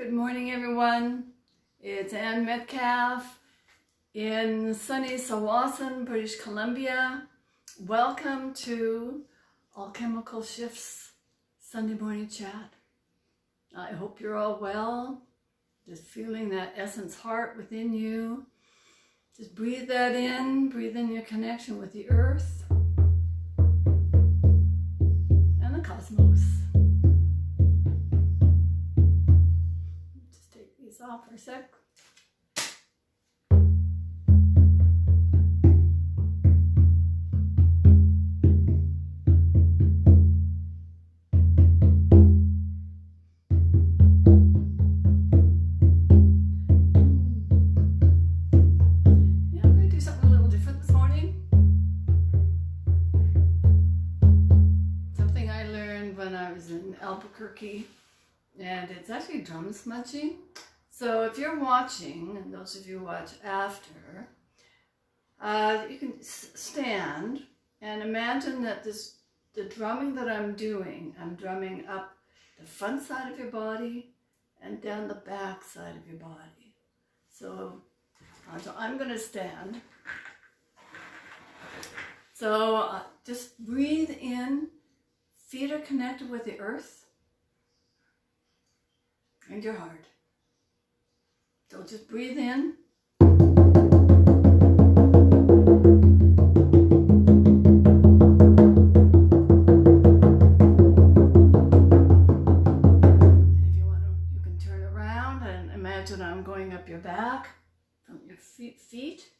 Good morning, everyone. It's Emmet in sunny Sawasan, British Columbia. Welcome to Alchemical Shifts Sunday morning chat. I hope you're all well. Just feeling that essence heart within you. Just breathe that in. Breathe in your connection with the earth and the cosmos. Just take these off for a sec. And it's actually drum smudging. So if you're watching, and those of you who watch after, you can stand and imagine that the drumming that I'm drumming up the front side of your body and down the back side of your body. So I'm going to stand. So just breathe in. Feet are connected with the earth and your heart. So just breathe in. If you want to, you can turn around and imagine I'm going up your back from your feet.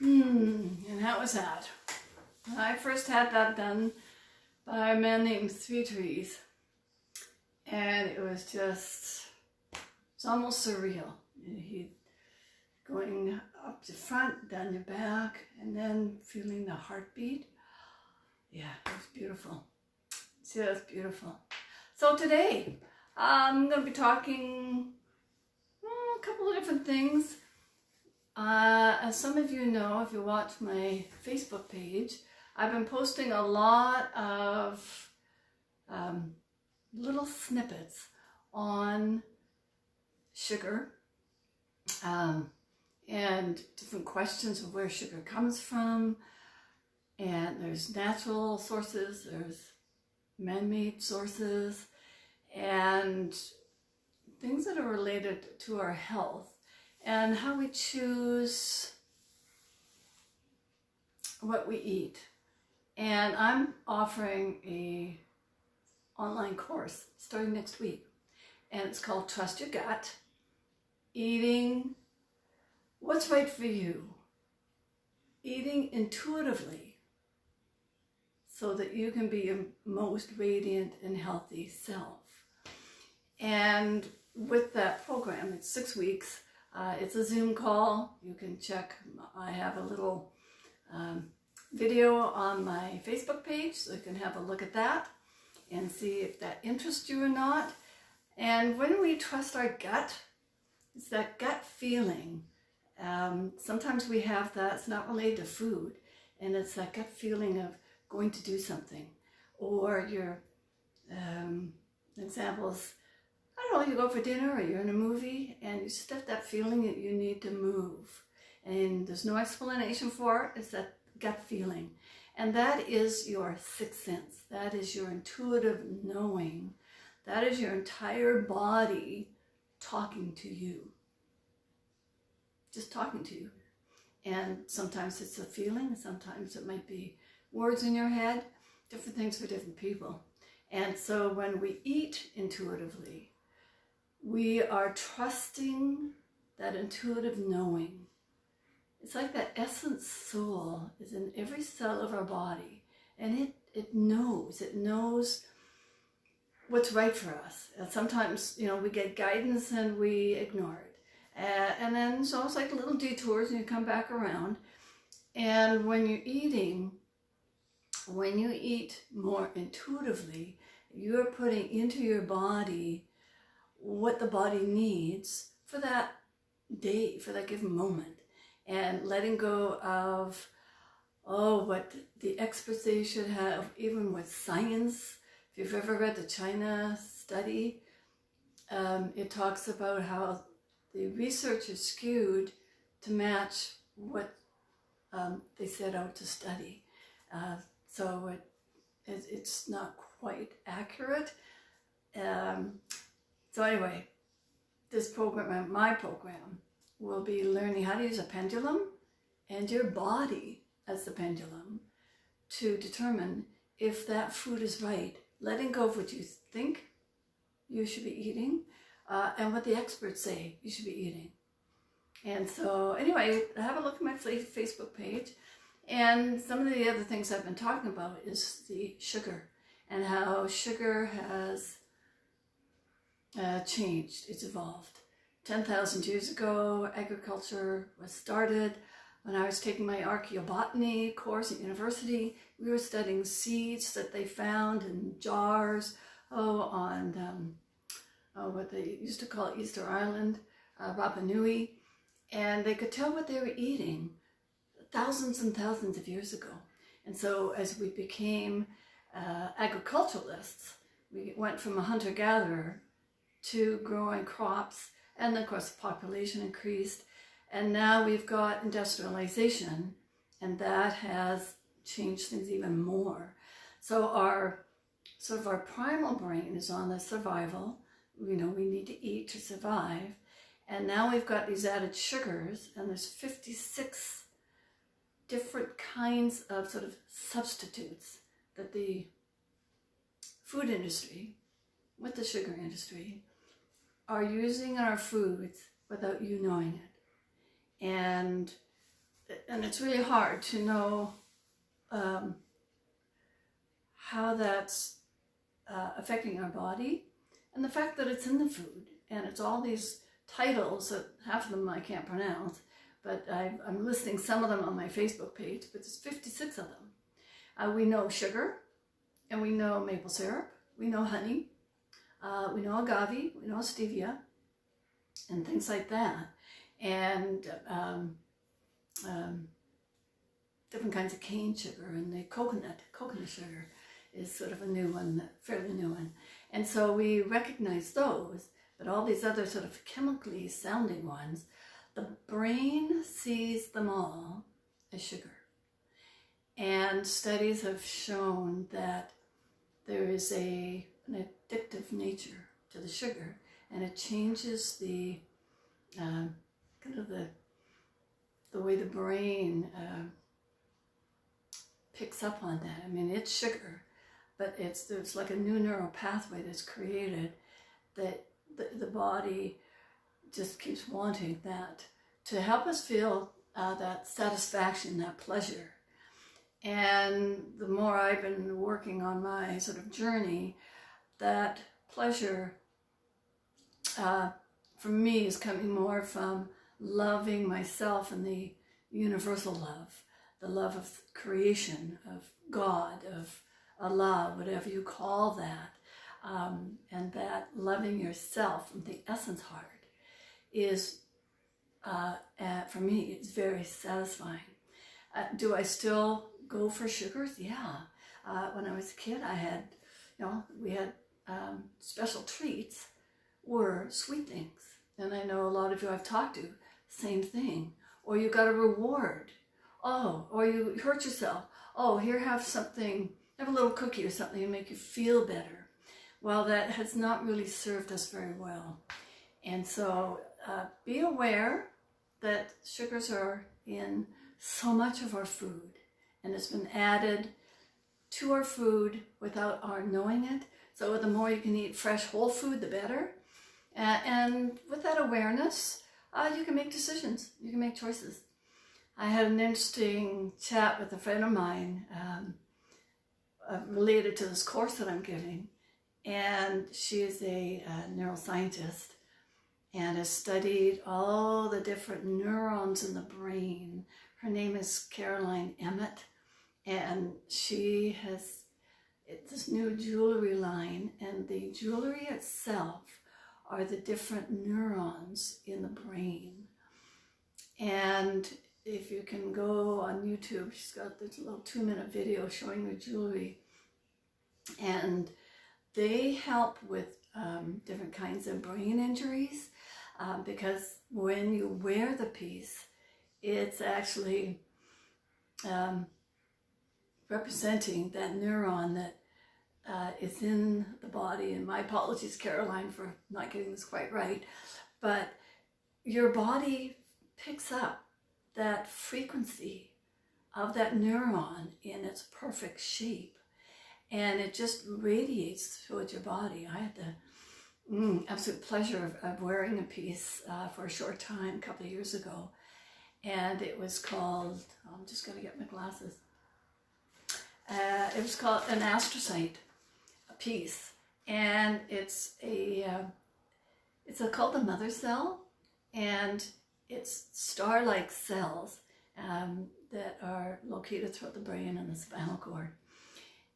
And how was that? I first had that done by a man named Three Trees, and it was just, it's almost surreal. He going up the front, down your back, and then feeling the heartbeat. Yeah, it was beautiful. Just beautiful. So today, I'm going to be talking a couple of different things. As some of you know, if you watch my Facebook page, I've been posting a lot of little snippets on sugar and different questions of where sugar comes from. And there's natural sources, there's man-made sources, and things that are related to our health. And how we choose what we eat. And I'm offering a online course starting next week. And it's called Trust Your Gut, Eating What's Right for You. Eating intuitively so that you can be your most radiant and healthy self. And with that program, it's 6 weeks. It's a Zoom call. You can check. I have a little video on my Facebook page, so you can have a look at that and see if that interests you or not. And when we trust our gut, it's that gut feeling. Sometimes we have that. It's not related to food, and it's that gut feeling of going to do something. Or your examples. I don't know, you go for dinner or you're in a movie and you just have that feeling that you need to move. And there's no explanation for it, it's that gut feeling. And that is your sixth sense. That is your intuitive knowing. That is your entire body talking to you. Just talking to you. And sometimes it's a feeling. Sometimes it might be words in your head. Different things for different people. And so when we eat intuitively, we are trusting that intuitive knowing. It's like that essence soul is in every cell of our body, and it knows what's right for us. And sometimes, we get guidance and we ignore it. And then so it's like little detours and you come back around. And when you eat more intuitively, you're putting into your body what the body needs for that day, for that given moment. And letting go of, what the experts say you should have, even with science. If you've ever read the China study, it talks about how the research is skewed to match what they set out to study. So it's not quite accurate. So anyway, this program, my program, will be learning how to use a pendulum and your body as the pendulum to determine if that food is right, letting go of what you think you should be eating and what the experts say you should be eating. And so anyway, have a look at my Facebook page. And some of the other things I've been talking about is the sugar and how sugar has changed, it's evolved. 10,000 years ago, agriculture was started. When I was taking my archaeobotany course at university, we were studying seeds that they found in jars, on what they used to call Easter Island, Rapa Nui, and they could tell what they were eating thousands and thousands of years ago. And so as we became agriculturalists, we went from a hunter-gatherer to growing crops. And of course, the population increased. And now we've got industrialization, and that has changed things even more. So our primal brain is on the survival. We need to eat to survive. And now we've got these added sugars, and there's 56 different kinds of sort of substitutes that the food industry, with the sugar industry, are using in our foods without you knowing it. And it's really hard to know how that's affecting our body, and the fact that it's in the food, and it's all these titles that half of them I can't pronounce, but I'm listing some of them on my Facebook page, but there's 56 of them. We know sugar, and we know maple syrup, we know honey, we know agave, we know stevia, and things like that. And different kinds of cane sugar, and the coconut sugar is sort of a new one, fairly new one. And so we recognize those, but all these other sort of chemically sounding ones, the brain sees them all as sugar. And studies have shown that there is an addictive nature to the sugar, and it changes the the way the brain picks up on that. I mean, it's sugar, but there's like a new neural pathway that's created that the body just keeps wanting that to help us feel that satisfaction, that pleasure. And the more I've been working on my sort of journey, that pleasure for me is coming more from loving myself and the universal love, the love of creation, of God, of Allah, whatever you call that. And that loving yourself from the essence heart is, for me, it's very satisfying. Do I still go for sugars? Yeah. When I was a kid, I had, we had special treats were sweet things. And I know a lot of you I've talked to, same thing. Or you got a reward. Oh, or you hurt yourself. oh, here, have something, have a little cookie or something to make you feel better. Well, that has not really served us very well. And so be aware that sugars are in so much of our food, and it's been added to our food without our knowing it. So the more you can eat fresh whole food, the better. And with that awareness, you can make decisions, you can make choices. I had an interesting chat with a friend of mine related to this course that I'm giving. And she is a neuroscientist and has studied all the different neurons in the brain. Her name is Emmet, and she has this new jewelry line, and the jewelry itself are the different neurons in the brain. And if you can go on YouTube, she's got this little 2-minute video showing the jewelry, and they help with different kinds of brain injuries because when you wear the piece, it's actually representing that neuron that is in the body. And my apologies, Caroline, for not getting this quite right. But your body picks up that frequency of that neuron in its perfect shape. And it just radiates throughout your body. I had the absolute pleasure of wearing a piece for a short time a couple of years ago. And it was called, I'm just going to get my glasses. It was called an astrocyte, a piece. And it's called the mother cell. And it's star-like cells that are located throughout the brain and the spinal cord.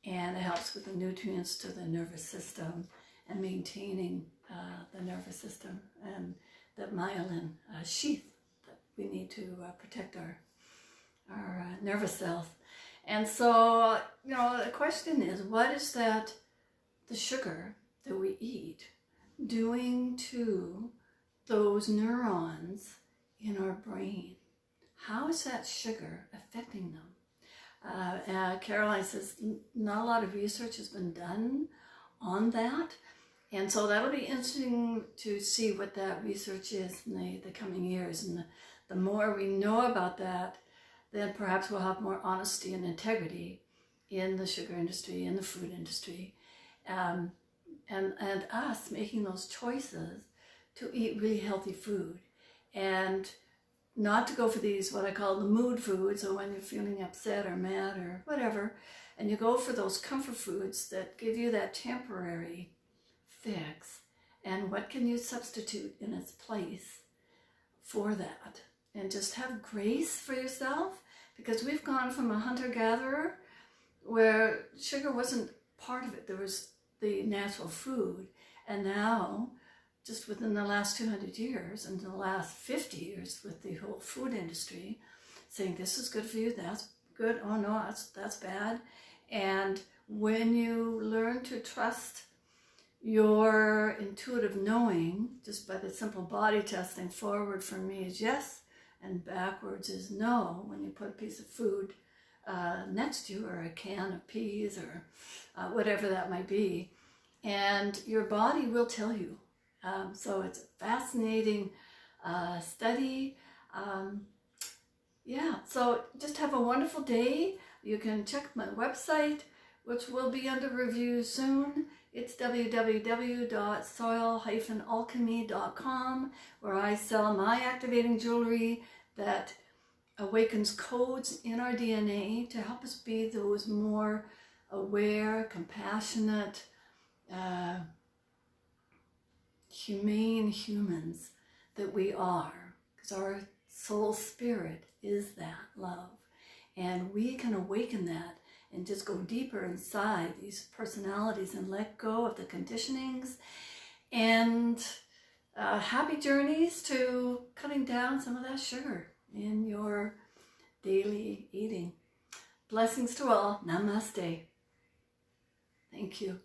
And it helps with the nutrients to the nervous system and maintaining the nervous system and that myelin sheath that we need to protect our nervous cells. And so, you know, the question is, what is the sugar that we eat doing to those neurons in our brain? How is that sugar affecting them? Caroline says not a lot of research has been done on that, and so that'll be interesting to see what that research is in the coming years. And the more we know about that, then perhaps we'll have more honesty and integrity in the sugar industry, in the food industry, and us making those choices to eat really healthy food and not to go for these, what I call the mood foods, or when you're feeling upset or mad or whatever, and you go for those comfort foods that give you that temporary fix. And what can you substitute in its place for that? And just have grace for yourself, because we've gone from a hunter-gatherer where sugar wasn't part of it. There was the natural food, and now just within the last 200 years and the last 50 years with the whole food industry saying this is good for you, that's good, oh no, that's bad. And when you learn to trust your intuitive knowing, just by the simple body testing, forward for me is yes and backwards is no, when you put a piece of food next to you, or a can of peas, or whatever that might be, and your body will tell you. So it's a fascinating study. Yeah, so just have a wonderful day. You can check my website, which will be under review soon. It's www.soil-alchemy.com, where I sell my activating jewelry that awakens codes in our DNA to help us be those more aware, compassionate, humane humans that we are, because our soul spirit is that love, and we can awaken that and just go deeper inside these personalities and let go of the conditionings. And happy journeys to cutting down some of that sugar in your daily eating. Blessings to all. Namaste. Thank you.